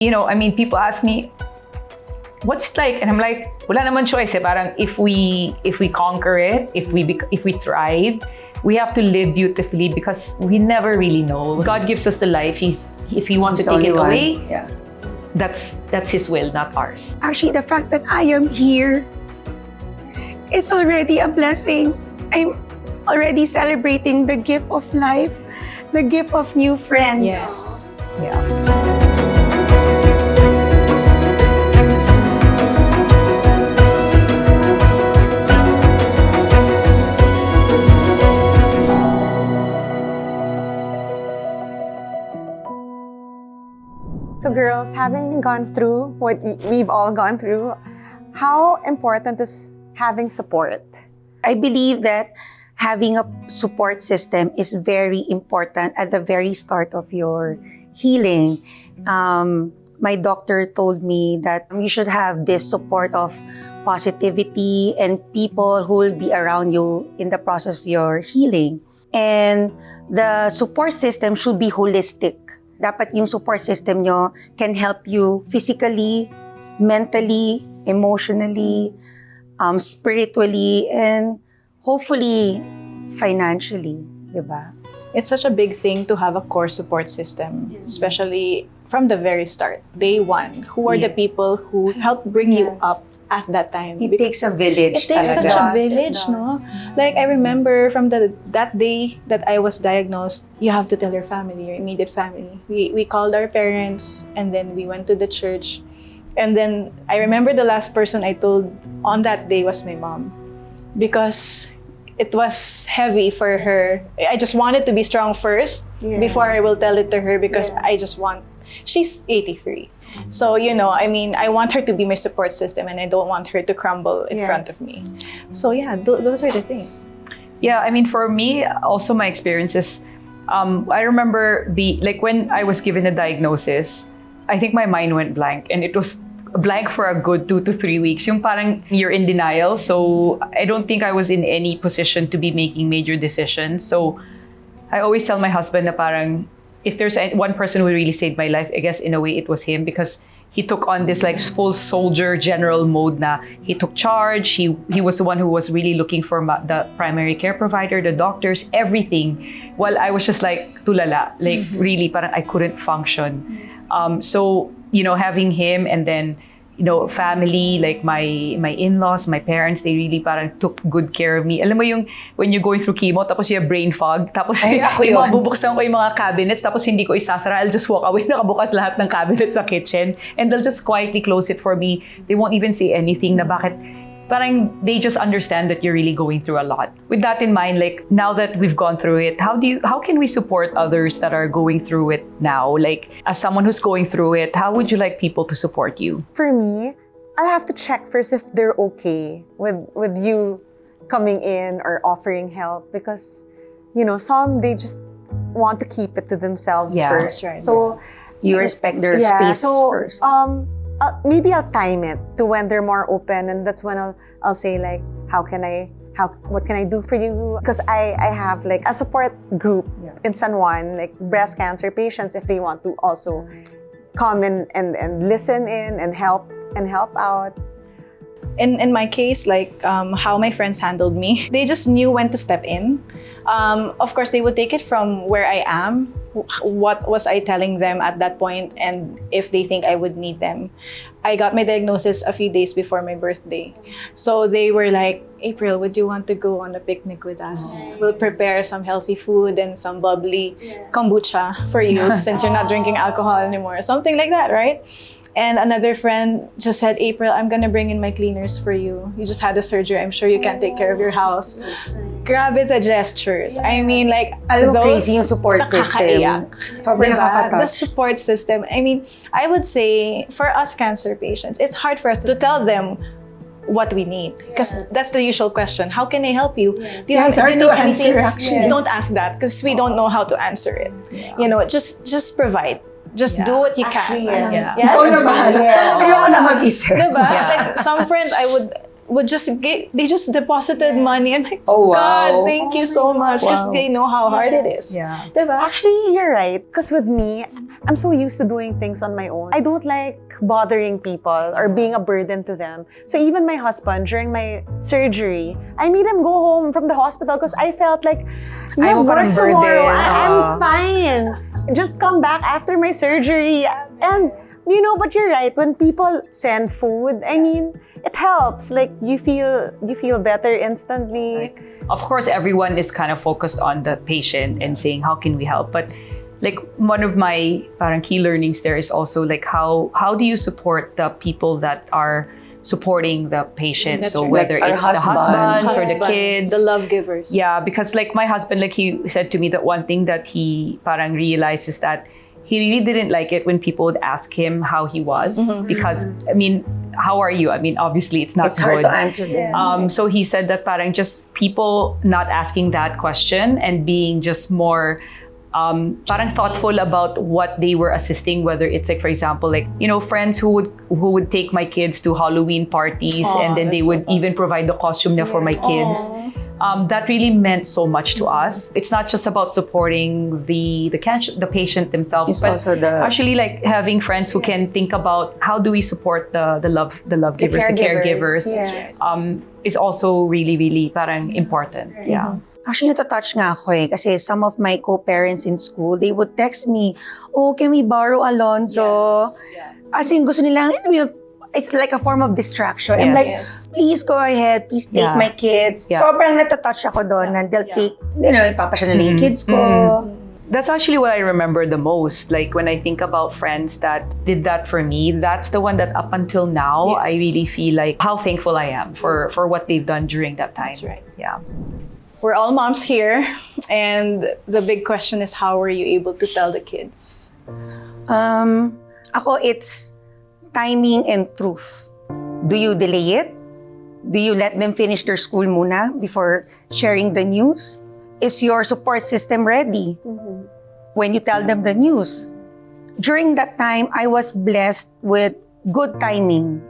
People ask me, what's it like? And I'm like, wala naman choice eh. Parang if we conquer it, if we thrive, we have to live beautifully because we never really know. God gives us the life. If He wants to take it away, that's His will, not ours. Actually, the fact that I am here, it's already a blessing. I'm already celebrating the gift of life, the gift of new friends. Yes. Yeah. So girls, having gone through what we've all gone through, how important is having support? I believe that having a support system is very important at the very start of your healing. My doctor told me that you should have this support of positivity and people who will be around you in the process of your healing. And the support system should be holistic. Dapat yung support system nyo can help you physically, mentally, emotionally, spiritually, and hopefully financially, diba? It's such a big thing to have a core support system, especially from the very start, day one. Who are the people who help bring you up at that time? It takes a village. It takes such a village, It no? does. Like, I remember from that day that I was diagnosed, you have to tell your family, your immediate family. We called our parents, and then we went to the church. And then I remember the last person I told on that day was my mom, because it was heavy for her. I just wanted to be strong first before I will tell it to her, because she's 83. So, I want her to be my support system, and I don't want her to crumble in front of me. So yeah, those are the things. Yeah, for me, also my experiences, I remember when I was given a diagnosis, I think my mind went blank, and it was blank for a good 2 to 3 weeks. Yung parang you're in denial. So I don't think I was in any position to be making major decisions. So I always tell my husband na parang, if there's one person who really saved my life, I guess in a way it was him, because he took on this full soldier general mode na he took charge. He was the one who was really looking for the primary care provider, the doctors, everything. While I was just tulala, really parang I couldn't function. So, having him, and then, family, my in-laws, my parents, they really parang took good care of me. Alam mo yung when you're going through chemo, tapos you have brain fog, tapos bubuksan ko yung mga cabinets, tapos hindi ko isasara, I'll just walk away, nakabukas lahat ng cabinets sa kitchen, and they'll just quietly close it for me. They won't even say anything na bakit. Parang they just understand that you're really going through a lot. With that in mind, now that we've gone through it, how can we support others that are going through it now? As someone who's going through it, how would you like people to support you? For me, I'll have to check first if they're okay with you coming in or offering help, because some they just want to keep it to themselves first. That's right. So You respect their space first. Maybe I'll time it to when they're more open, and that's when I'll say what can I do for you? Because I have a support group in San Juan, breast cancer patients, if they want to also come and listen in and help out. In my case, how my friends handled me, they just knew when to step in. Of course, they would take it from where I am, what was I telling them at that point, and if they think I would need them. I got my diagnosis a few days before my birthday. So they were like, April, would you want to go on a picnic with us? We'll prepare some healthy food and some bubbly kombucha for you since you're not drinking alcohol anymore. Something like that, right? And another friend just said, April, I'm gonna bring in my cleaners for you. You just had a surgery. I'm sure you can't take care of your house. Grabe the gestures. I mean, Alam mo, those crazy yung support system. nakakaiyak. Sobrang Diba? nakaka-touch. The support system. I would say for us cancer patients, it's hard for us to tell them what we need, because that's the usual question. How can I help you? Do you It's hard do you to need anything? answer, actually. Don't ask that, because we don't know how to answer it. Just provide. Just do what you can. Ikaw na bahala. Ayoko na mag-isa. Diba? Some friends, would they just deposited money. And like, Oh, wow. God, thank you so much. Because Wow. they know how hard it is. Yeah. Diba? Actually, you're right. Because with me, I'm so used to doing things on my own. I don't like bothering people or being a burden to them. So even my husband, during my surgery, I made him go home from the hospital because I felt like, you Ayaw have mo work parang burden. tomorrow. I'm Ah. fine. Just come back after my surgery. And, you know, but you're right. When people send food, I mean, it helps. Like, you feel better instantly. Of course, everyone is kind of focused on the patient and saying, how can we help? But like one of my parang key learnings there is also like how do you support the people that are supporting the patient? That's So right. whether Like our it's the husbands or the Husbands, kids. the love givers. Yeah, because like my husband, like he said to me that one thing that he parang realized is that he really didn't like it when people would ask him how he was. Because, I mean, how are you? I mean, obviously it's not It's good. hard to answer them. So he said that parang just people not asking that question and being just more parang thoughtful about what they were assisting, whether it's like, for example, like, you know, friends who would take my kids to Halloween parties and then they that's would so even provide the costume niya for my kids. That really meant so much to us. It's not just about supporting the patient themselves, It's but also the- actually like having friends who can think about how do we support the love givers, the caregivers. Yes. Is also really, really parang important. Yeah. Actually, natatouch nga ako eh. Kasi some of my co-parents in school, they would text me, oh, can we borrow Alonzo? As in, gusto nila, it's like a form of distraction. I'm like, Yes. please go ahead, please take Yeah. my kids. Yeah. Sobrang natatouch ako doon na they'll take, ipapasya nila yung kids ko. That's actually what I remember the most. Like when I think about friends that did that for me, that's the one that up until now, Yes. I really feel like how thankful I am for what they've done during that time. That's right. Yeah. We're all moms here, and the big question is, how were you able to tell the kids? Ako, it's timing and truth. Do you delay it? Do you let them finish their school muna before sharing the news? Is your support system ready when you tell them the news? During that time, I was blessed with good timing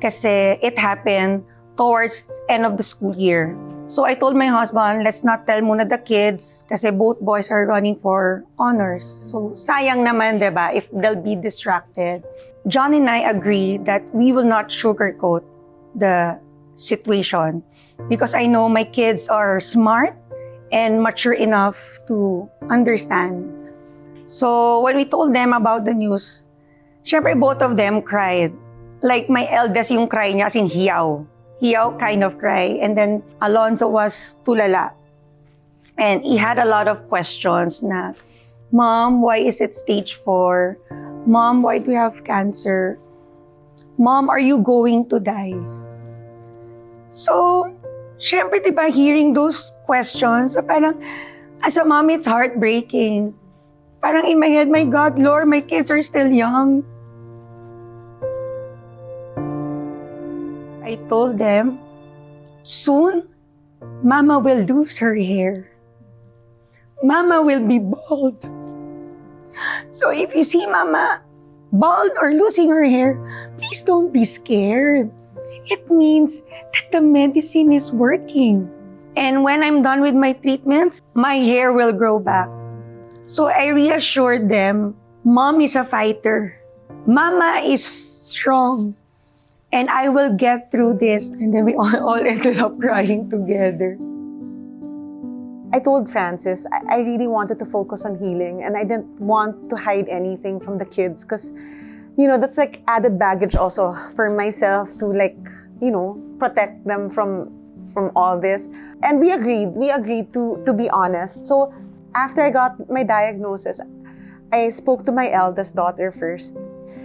kasi it happened towards end of the school year. So I told my husband, let's not tell muna the kids kasi both boys are running for honors. So sayang naman, diba, if they'll be distracted. John and I agree that we will not sugarcoat the situation because I know my kids are smart and mature enough to understand. So when we told them about the news, syempre both of them cried. Like my eldest, yung cry niya as in hiyaw. Hiyaw kind of cry. And then Alonzo was tulala. And he had a lot of questions na, Mom, why is it stage 4? Mom, why do you have cancer? Mom, are you going to die? So, syempre, diba, hearing those questions, parang, as a mom, it's heartbreaking. Parang in my head, my God, Lord, my kids are still young. I told them, soon, Mama will lose her hair. Mama will be bald. So if you see Mama bald or losing her hair, please don't be scared. It means that the medicine is working. And when I'm done with my treatments, my hair will grow back. So I reassured them, Mom is a fighter. Mama is strong. And I will get through this. And then we all ended up crying together. I told Francis I really wanted to focus on healing and I didn't want to hide anything from the kids because, you know, that's like added baggage also for myself to like, you know, protect them from all this. And we agreed to be honest. So after I got my diagnosis, I spoke to my eldest daughter first.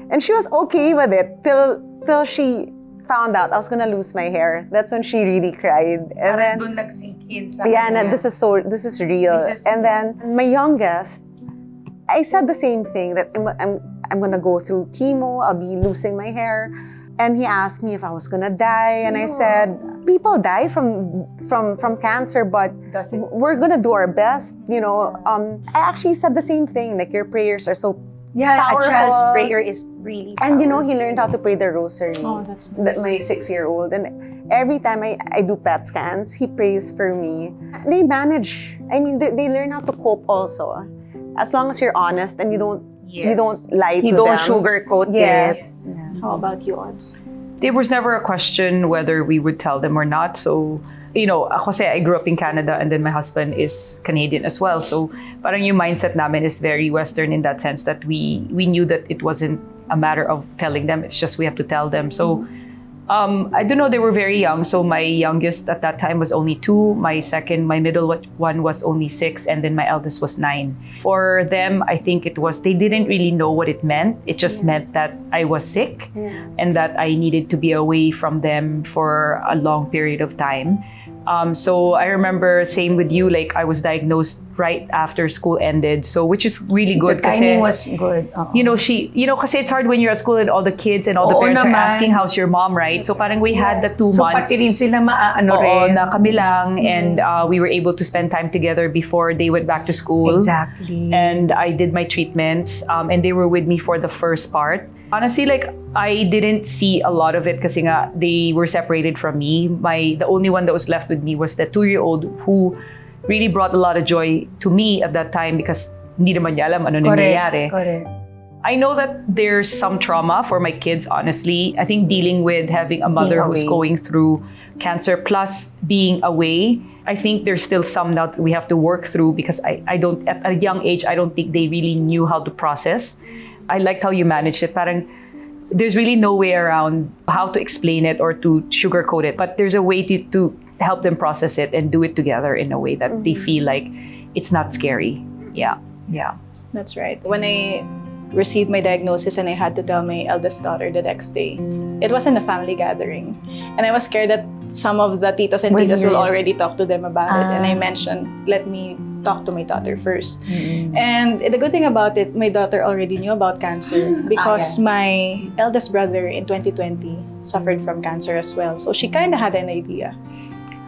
And she was okay with it till she found out I was gonna lose my hair. That's when she really cried. And then Doon nag-sink in sa yeah, kanya. and this is real. This is And then my youngest, I said the same thing that I'm gonna go through chemo. I'll be losing my hair. And he asked me if I was gonna die, and I said, people die from cancer, but we're gonna do our best. You know, I actually said the same thing. Like your prayers are so Yeah, Powerful. a child's prayer is really And you know, powerful. he learned how to pray the rosary. Oh, that's That nice. my 6-year-old. And every time I do PET scans, he prays for me. They manage. I mean, they learn how to cope also. As long as you're honest and you don't lie to You don't them. sugarcoat Yes. How about you, Odds? There was never a question whether we would tell them or not. So, you know, ako kasi I grew up in Canada and then my husband is Canadian as well. So, parang yung mindset namin is very Western in that sense that we knew that it wasn't a matter of telling them. It's just we have to tell them. So, I don't know, they were very young. So my youngest at that time was only 2. My middle one was only 6. And then my eldest was 9. For them, I think they didn't really know what it meant. It just meant that I was sick and that I needed to be away from them for a long period of time. So I remember, same with you, like I was diagnosed right after school ended. So, which is really good. The timing kasi, was good. you know, kasi it's hard when you're at school and all the kids and all the Oo parents are naman. asking, how's your mom, right? So parang we had the 2 So months. pati rin sila maaano Oo, rin. na kami lang. And we were able to spend time together before they went back to school. Exactly. And I did my treatments. And they were with me for the first part. Honestly, like, I didn't see a lot of it kasi nga, they were separated from me. The only one that was left with me was the 2-year-old who really brought a lot of joy to me at that time because hindi naman niya alam ano nangyayari. Correct. I know that there's some trauma for my kids, honestly. I think dealing with having a mother who's away. going through cancer plus being away, I think there's still some now that we have to work through because I don't, at a young age, I don't think they really knew how to process. I liked how you managed it. Parang there's really no way around how to explain it or to sugarcoat it, but there's a way to help them process it and do it together in a way that they feel like it's not scary. Yeah. That's right. When I received my diagnosis and I had to tell my eldest daughter the next day, it wasn't a family gathering. And I was scared that some of the titos and titas will already talk to them about it. And I mentioned, let me talk to my daughter first. And the good thing about it, my daughter already knew about cancer because my eldest brother in 2020 suffered from cancer as well. So she kind of had an idea.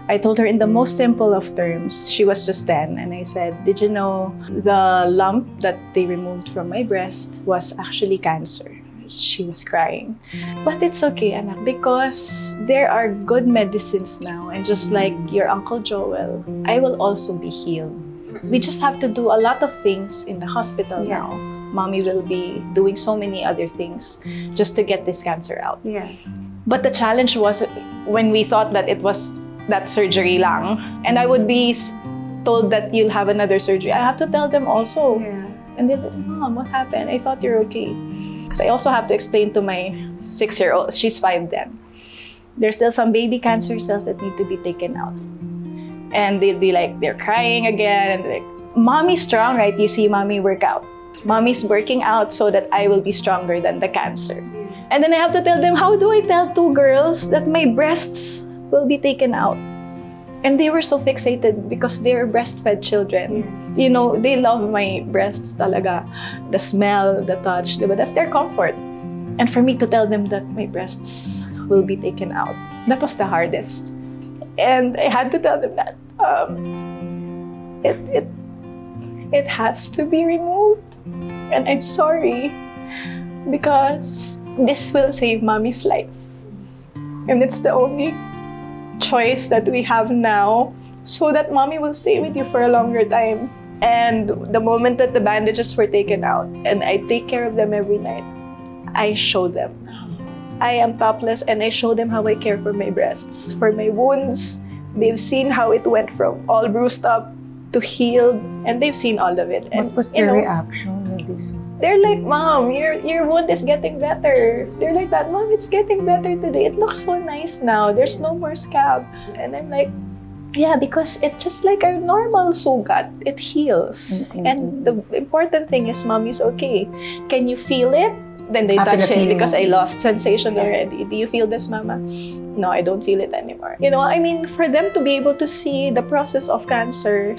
I told her in the most simple of terms. She was just 10, and I said, did you know the lump that they removed from my breast was actually cancer? She was crying. But it's okay, anak, because there are good medicines now. And just like your Uncle Joel, I will also be healed. We just have to do a lot of things in the hospital now. Mommy will be doing so many other things just to get this cancer out. Yes. But the challenge was when we thought that it was that surgery lang, and I would be told that you'll have another surgery. I have to tell them also. And they're like, Mom, what happened? I thought you're okay. Because I also have to explain to my 6-year-old, she's 5 then. There's still some baby cancer cells that need to be taken out. And they'd be like, they're crying again. And they're like, Mommy's strong, right? You see Mommy work out. Mommy's working out so that I will be stronger than the cancer. And then I have to tell them, how do I tell 2 girls that my breasts will be taken out? And they were so fixated because they were breastfed children. You know, they love my breasts talaga. The smell, the touch, diba? That's their comfort. And for me to tell them that my breasts will be taken out, that was the hardest. And I had to tell them that it has to be removed. And I'm sorry because this will save Mommy's life. And it's the only choice that we have now so that Mommy will stay with you for a longer time. And the moment that the bandages were taken out and I take care of them every night, I show them. I am topless and I show them how I care for my breasts, for my wounds. They've seen how it went from all bruised up to healed, and they've seen all of it. And What was their reaction with this? they're like, Mom, your wound is getting better. They're like that, Mom, it's getting better today. It looks so nice now. There's no more scab. And I'm like, yeah, because it's just like our normal sugat. It heals. And the important thing is Mommy's okay. Can you feel it? Then they touch it because I lost sensation already. Do you feel this, Mama? No, I don't feel it anymore. You know, I mean, for them to be able to see the process of cancer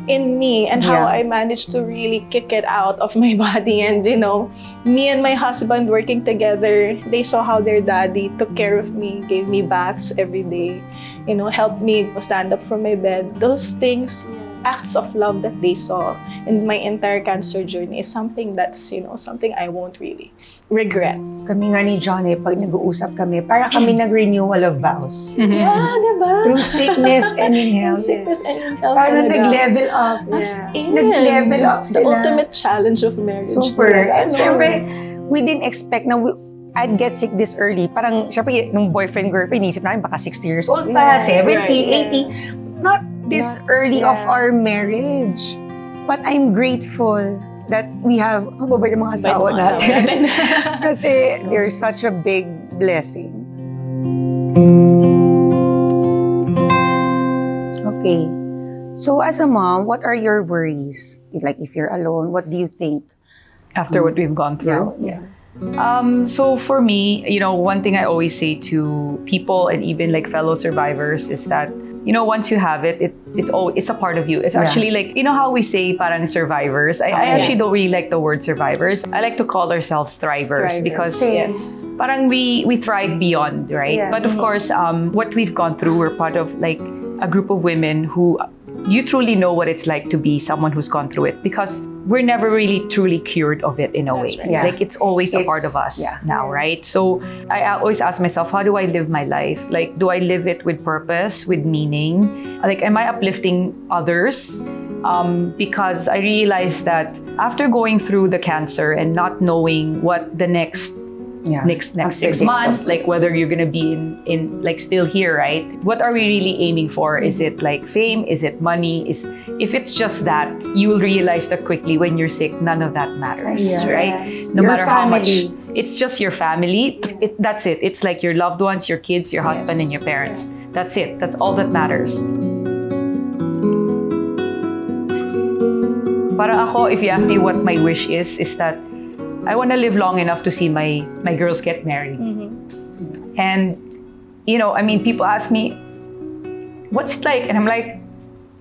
in me and how I managed to really kick it out of my body, and you know, me and my husband working together, they saw how their daddy took care of me, gave me baths every day, you know, helped me stand up from my bed. Those things acts of love that they saw in my entire cancer journey is something that's, something I won't really regret. Kami nga ni John pag nag-uusap kami, para kami nag-renewal of vows. Yeah, diba? Through sickness and in health. Sickness and in health. Parang talaga. nag-level up. As in, Nag-level up the sila. ultimate challenge of marriage. Super. talaga. And syempre, we didn't expect na I'd get sick this early. Parang, syempre, nung boyfriend-girlfriend, inisip namin baka 60 years old pa, 70, right, 80. Not this early of our marriage. But I'm grateful that we have, mababait ang mga asawa natin. Kasi they're such a big blessing. Okay. So as a mom, what are your worries? Like if you're alone, what do you think? After what we've gone through. Yeah. So for me, one thing I always say to people and even like fellow survivors is that, once you have it, it's a part of you. It's actually like, how we say parang survivors. I actually don't really like the word survivors. I like to call ourselves thrivers because Yes. parang we thrive beyond, right? Yeah. But of course, what we've gone through, we're part of like a group of women who you truly know what it's like to be someone who's gone through it, because we're never really truly cured of it in a way. That's right. Yeah. Like it's always a part of us now, right? So I always ask myself, how do I live my life? Like, do I live it with purpose, with meaning? Like, am I uplifting others? Because I realized that after going through the cancer and not knowing what the next 6 months, like whether you're gonna be in like still here, right? What are we really aiming for? Is it like fame? Is it money? If it's just that, you'll realize that quickly when you're sick, none of that matters, right? No Your matter how much, family. it's just your family. That's it. It's like your loved ones, your kids, your husband, and your parents. That's it. That's all that matters. Para ako, if you ask me what my wish is that I want to live long enough to see my girls get married. And, people ask me, what's it like? And I'm like,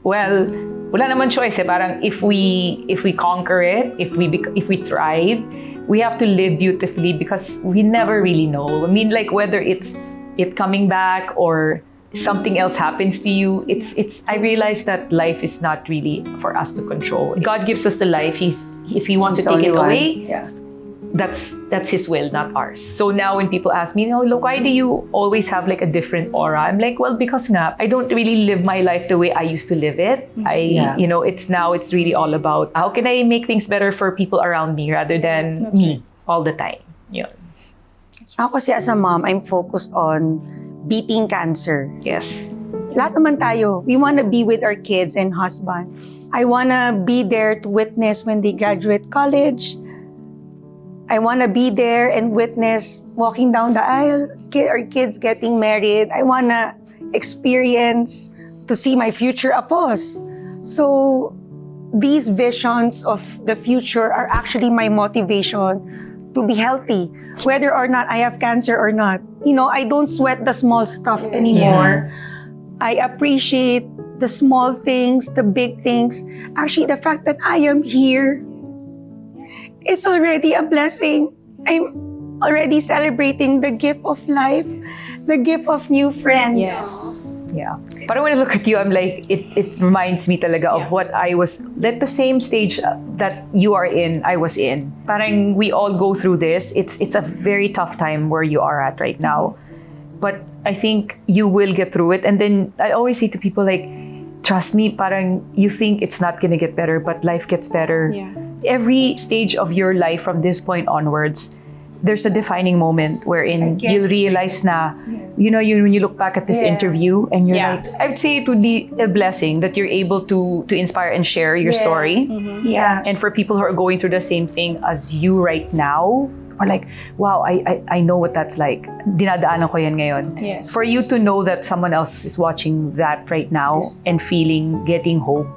well, wala naman choice. Parang if we conquer it, if we thrive, we have to live beautifully because we never really know. I mean, like whether it's it coming back or something else happens to you, I realize that life is not really for us to control. God gives us the life. If He wants to take it away, that's His will, not ours. So now when people ask me, look, why do you always have like a different aura? I'm like, well, because nga, I don't really live my life the way I used to live it. It's really all about how can I make things better for people around me rather than me all the time. Yeah. Ako kasi as a mom, I'm focused on beating cancer. Yes. Lahat naman tayo, we want to be with our kids and husband. I want to be there to witness when they graduate college. I want to be there and witness walking down the aisle, our kids getting married. I want to experience to see my future apos. So these visions of the future are actually my motivation to be healthy, whether or not I have cancer or not. I don't sweat the small stuff anymore. I appreciate the small things, the big things. Actually, the fact that I am here, it's already a blessing. I'm already celebrating the gift of life, the gift of new friends. Yeah. But when I look at you, I'm like, it reminds me talaga of what I was, that the same stage that you are in, I was in. Parang we all go through this. It's a very tough time where you are at right now. But I think you will get through it. And then I always say to people like, trust me, parang you think it's not gonna get better, but life gets better. Yeah. Every stage of your life from this point onwards, there's a defining moment wherein you'll realize na, when you look back at this interview and you're like, I'd say it would be a blessing that you're able to inspire and share your story. Yeah. And for people who are going through the same thing as you right now, or like, wow, I know what that's like. Dinadaanan ko yan ngayon. Yes. For you to know that someone else is watching that right now and getting hope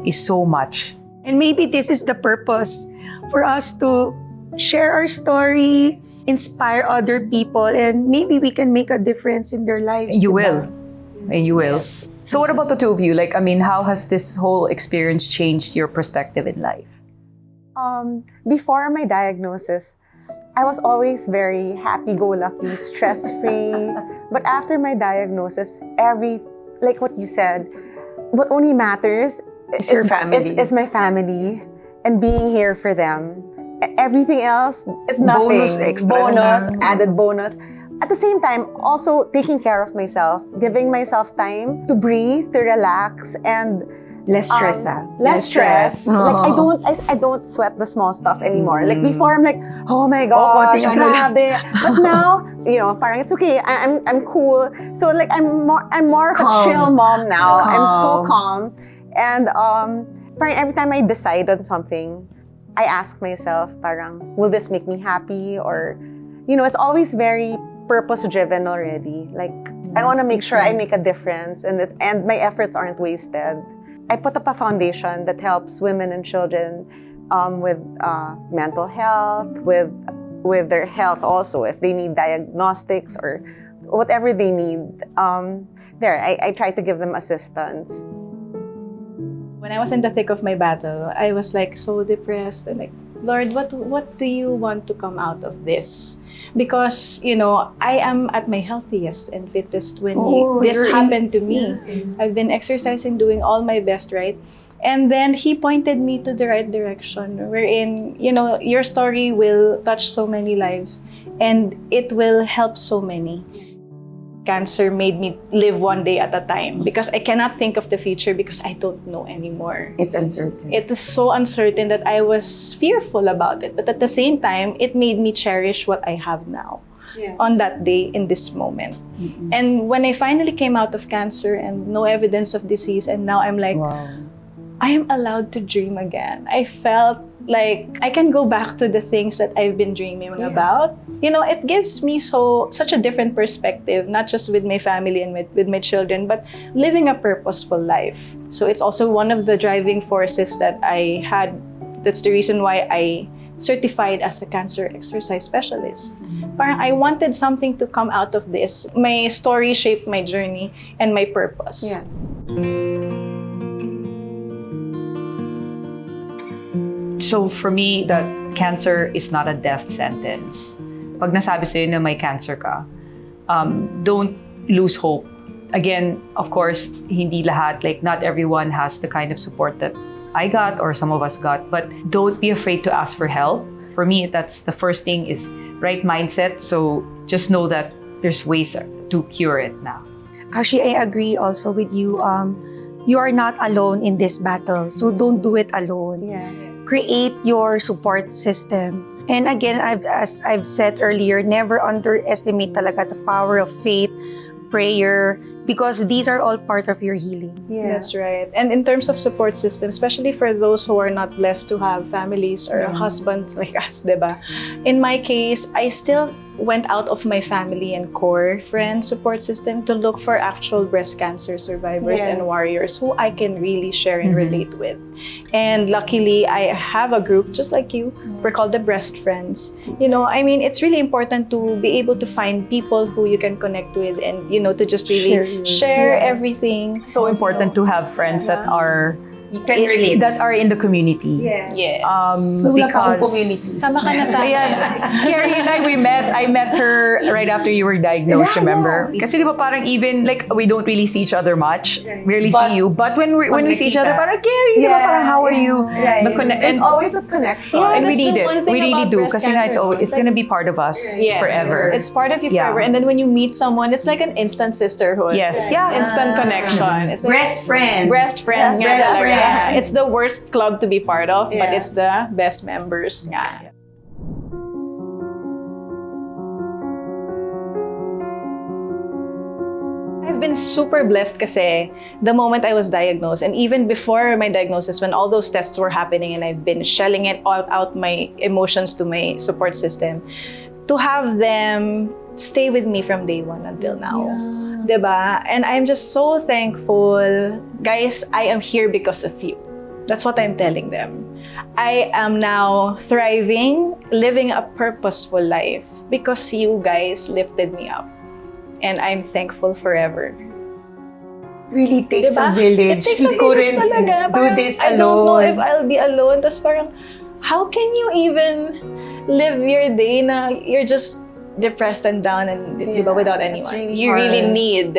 is so much. And maybe this is the purpose for us to share our story, inspire other people, and maybe we can make a difference in their lives. You diba? will. And you will. So what about the two of you? Like, I mean, how has this whole experience changed your perspective in life? Before my diagnosis, I was always very happy-go-lucky, stress-free. But after my diagnosis, like what you said, what only matters It's your family. It's my family, and being here for them. Everything else is nothing. Bonus, extra Bonus, lang. added bonus. At the same time, also taking care of myself, giving myself time to breathe, to relax, and Less stress, less stress. Like I don't sweat the small stuff anymore. Like before, I'm like, oh my gosh, konting ano lang. grabe. But now, parang it's okay. I'm cool. So like I'm more of a Calm. chill mom now. I'm so Calm. calm. And parang every time I decide on something, I ask myself, parang, will this make me happy? Or, it's always very purpose-driven already. Like, I want to make sure I make a difference and my efforts aren't wasted. I put up a foundation that helps women and children with mental health, with their health also, if they need diagnostics or whatever they need. I try to give them assistance. When I was in the thick of my battle, I was like so depressed and like, Lord, what do you want to come out of this? Because, I am at my healthiest and fittest when this happened to me. Yes. I've been exercising, doing all my best, right? And then he pointed me to the right direction, wherein, your story will touch so many lives and it will help so many. Cancer made me live one day at a time because I cannot think of the future because I don't know anymore. It's uncertain. It is so uncertain that I was fearful about it. But at the same time, it made me cherish what I have now on that day, in this moment. Mm-hmm. And when I finally came out of cancer and no evidence of disease, and now I'm like, Wow. I am allowed to dream again. I felt like I can go back to the things that I've been dreaming about. It gives me such a different perspective, not just with my family and with my children, but living a purposeful life. So it's also one of the driving forces that I had. That's the reason why I certified as a cancer exercise specialist. Parang I wanted something to come out of this. My story shaped my journey and my purpose. Yes. So for me, that cancer is not a death sentence. Pag nasabi sa'yo na may cancer ka, don't lose hope. Again, of course, hindi lahat, like not everyone has the kind of support that I got or some of us got, but don't be afraid to ask for help. For me, that's the first thing is right mindset. So just know that there's ways to cure it now. Actually, I agree also with you. You are not alone in this battle, so don't do it alone. Yes. Create your support system. And again, as I've said earlier, never underestimate talaga the power of faith, prayer, because these are all part of your healing. Yes. That's right. And in terms of support system, especially for those who are not blessed to have families or husbands like us, diba? In my case, I still went out of my family and core friend support system to look for actual breast cancer survivors and Yes. warriors who I can really share and relate with. And luckily, I have a group just like you. We're called the Breast Friends. It's really important to be able to find people who you can connect with and, to just really share everything. So important to have friends that are You can relate. that are in the community. Yes. Yes. Wala ka akong Because community. Sama ka na sa Ayan, Keri and I met her right after you were diagnosed, remember? Kasi di ba parang even, like, we don't really see each other much. Rarely But see you. But when we see each other, nakita. parang, Keri, di ba parang, how are you? Right. And There's always a connection. Yeah, we that's need the it. one thing We really about do. breast Kasi nga, cancer, it's like- gonna be part of us Yes. forever. It's part of you Yeah. forever. And then when you meet someone, it's like an instant sisterhood. Yes. Yeah. Instant connection. It's like Breast friend. Breast friends. Yes, nga breast talaga. friend. It's the worst club to be part of, but Yes. it's the best members. Nga. I've been super blessed kasi the moment I was diagnosed and even before my diagnosis, when all those tests were happening and I've been shelling it all out my emotions to my support system, to have them stay with me from day one until now. Diba? And I'm just so thankful. Guys, I am here because of you. That's what I'm telling them. I am now thriving, living a purposeful life because you guys lifted me up. And I'm thankful forever. Really takes Diba? a village. It takes a You village couldn't talaga. do Parang, this I don't know if alone. I'll be alone. Tapos parang, how can you even live your day na you're just depressed and down and diba, without anyone? really You really hard. need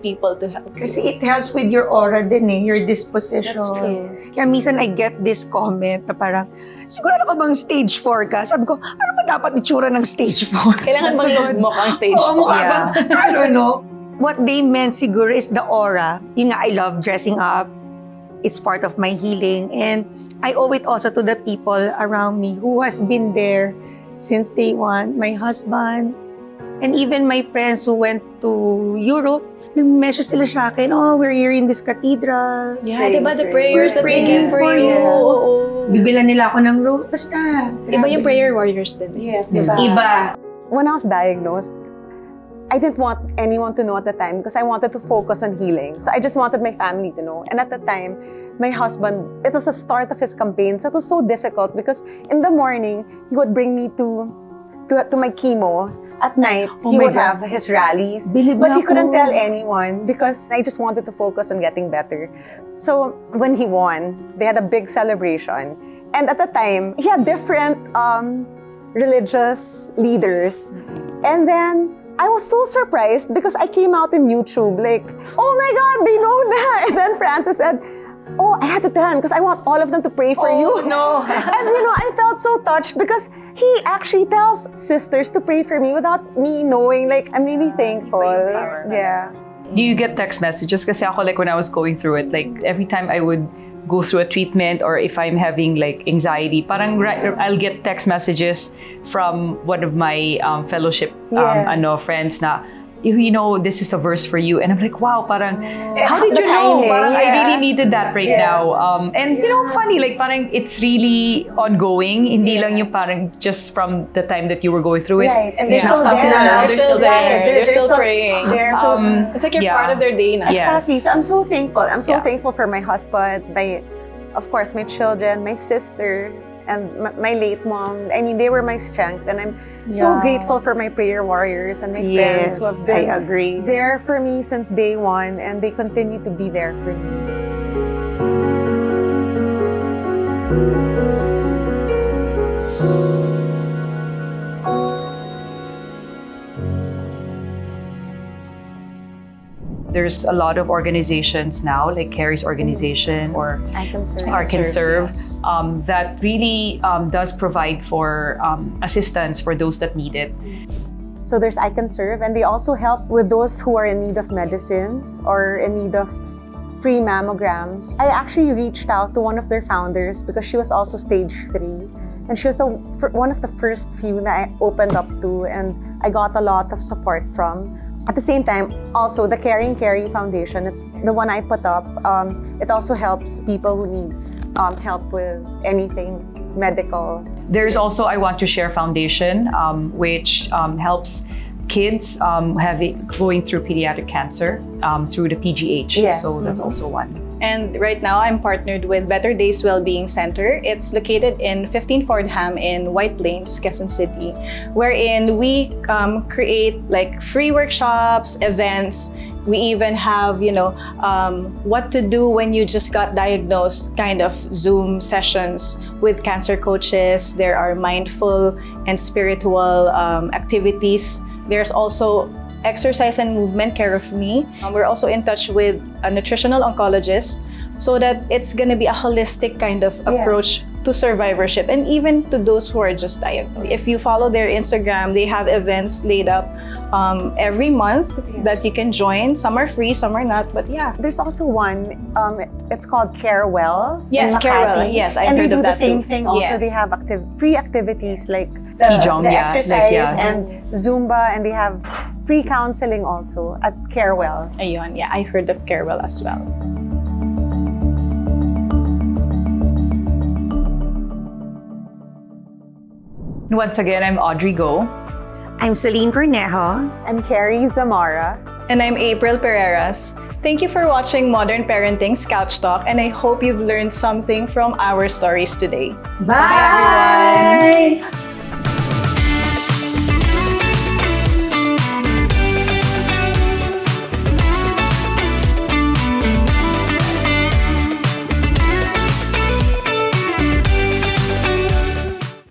people to help you. Kasi it helps with your aura din eh, your disposition. That's true. Kaya minsan I get this comment na parang, sigurado ka bang stage 4 ka? Sabi ko, ano ba dapat itsura ng stage 4? Kailangan bang lugmok ang stage Oo, 4? mukha bang, I don't know. What they meant siguro is the aura. Yun nga, I love dressing up. It's part of my healing. And I owe it also to the people around me who has been there since day one. My husband, and even my friends who went to Europe, nag-message sila sa akin, oh, we're here in this cathedral. Yeah, diba the prayers that they praying give for for you. you. Oo. Bibilan nila ako ng robe. Basta. Iba yung prayer warriors din. Yes, diba? Iba. When I was diagnosed, I didn't want anyone to know at the time because I wanted to focus on healing. So I just wanted my family to know. And at the time, my husband, it was the start of his campaign. So it was so difficult because in the morning, he would bring me to my chemo. At night, Oh he my would God. have his rallies. Bilib But na he couldn't ako. tell anyone because I just wanted to focus on getting better. So when he won, they had a big celebration. And at the time, he had different religious leaders. And then I was so surprised because I came out in YouTube like, oh my God, they know that. And then Francis said, oh, I had to tell him because I want all of them to pray for you. No. And I felt so touched because he actually tells sisters to pray for me without me knowing. Like, I'm really thankful. Yeah. Do you get text messages? Kasi ako, like, when I was going through it, like, every time I would go through a treatment or if I'm having, like, anxiety, parang I'll get text messages from one of my fellowship Yes. friends na, you know, this is a verse for you. And I'm like, wow, parang, how did The you know? timing, Parang, I yeah. really needed that right Yes. now. And, you know, funny, like, parang it's really ongoing. Hindi lang yung parang just from the time that you were going through it. Right. And They're they're still still there. there. They're still there. They're still praying. They're so, It's like you're Yeah. part of their day na. Yeah. exactly. So I'm so thankful. I'm so Yeah. thankful for my husband, of course, my children, my sister, and my late mom. I mean, they were my strength. And I'm so Yeah. grateful for my prayer warriors and my friends Yes, who have been I agree. there for me since day one. And they continue to be there for me. There's a lot of organizations now, like Keri's organization or I can serve. Our Can Serve, yes. that really does provide for assistance for those that need it. So there's I Can Serve, and they also help with those who are in need of medicines or in need of free mammograms. I actually reached out to one of their founders because she was also stage 3. And she was one of the first few that I opened up to, and I got a lot of support from. At the same time, also the Caring Keri Foundation, it's the one I put up. It also helps people who needs help with anything medical. There's also I Want to Share Foundation, which helps kids going through pediatric cancer through the PGH. Yes. So that's also one. And right now, I'm partnered with Better Days Wellbeing Center. It's located in 15 Fordham in White Plains, Quezon City, wherein we create like free workshops, events. We even have, what to do when you just got diagnosed kind of Zoom sessions with cancer coaches. There are mindful and spiritual activities. There's also exercise and movement care of me. We're also in touch with a nutritional oncologist so that it's gonna be a holistic kind of approach to survivorship and even to those who are just diagnosed. If you follow their Instagram, they have events laid up every month that you can join. Some are free, some are not, but yeah. There's also one, it's called Care Well. Yes, in Care Well. Makati. Yes, I and heard they do of the that same too. thing. Also, Yes. they have free activities like Qigong, the yeah, exercise like, yeah. and Zumba, and they have free counseling also at Care Well. Ayun, yeah, I heard of Care Well as well. Once again, I'm Audrey Go. I'm Celine Cornejo. I'm Keri Zamora. And I'm April Perreras. Thank you for watching Modern Parenting's Couch Talk, and I hope you've learned something from our stories today. Bye!